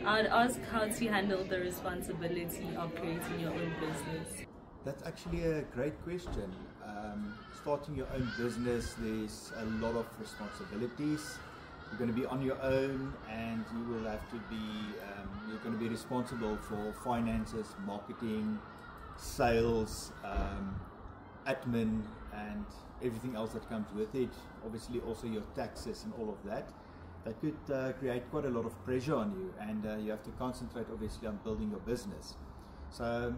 I'd ask how to handle the responsibility of creating your own business. That's actually a great question. Starting your own business, there's a lot of responsibilities. You're going to be on your own, and you will have to be, you're going to be responsible for finances, marketing, sales, admin, and everything else that comes with it. Obviously also your taxes and all of that. That could create quite a lot of pressure on you, and you have to concentrate obviously on building your business. So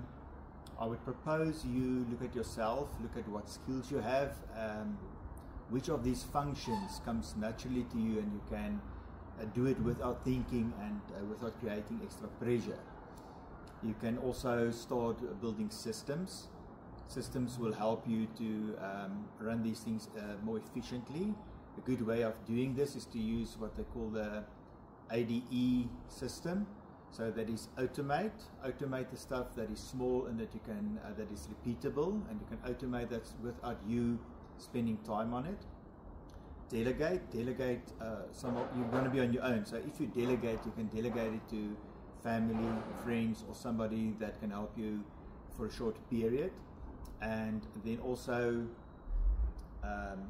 I would propose you look at yourself, look at what skills you have, which of these functions comes naturally to you, and you can do it without thinking and without creating extra pressure. You can also start building systems. Systems will help you to run these things more efficiently. A good way of doing this is to use what they call the ADE system. So that is automate the stuff that is small and that you can that is repeatable, and you can automate that without you spending time on it. Delegate. You're going to be on your own, so if you delegate, you can delegate it to family, friends, or somebody that can help you for a short period. And then also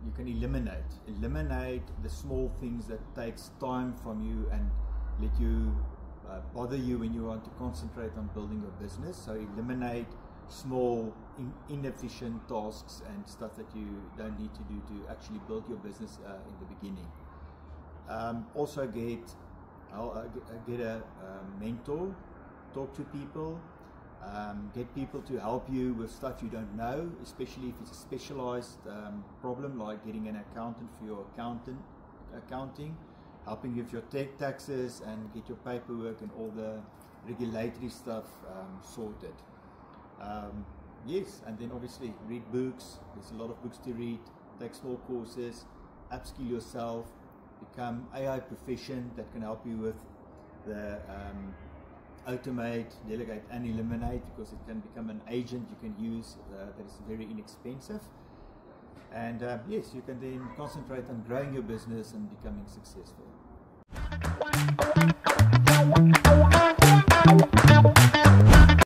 you can eliminate the small things that takes time from you and let you bother you when you want to concentrate on building your business. So eliminate small inefficient tasks and stuff that you don't need to do to actually build your business in the beginning. Also get a mentor, talk to people, get people to help you with stuff you don't know, especially if it's a specialized problem like getting an accountant for your accounting, helping you with your taxes and get your paperwork and all the regulatory stuff sorted. Yes, and then obviously read books. There's a lot of books to read. Take small courses, upskill yourself, become AI proficient. That can help you with the automate, delegate, and eliminate, because it can become an agent you can use that is very inexpensive. And yes, you can then concentrate on growing your business and becoming successful.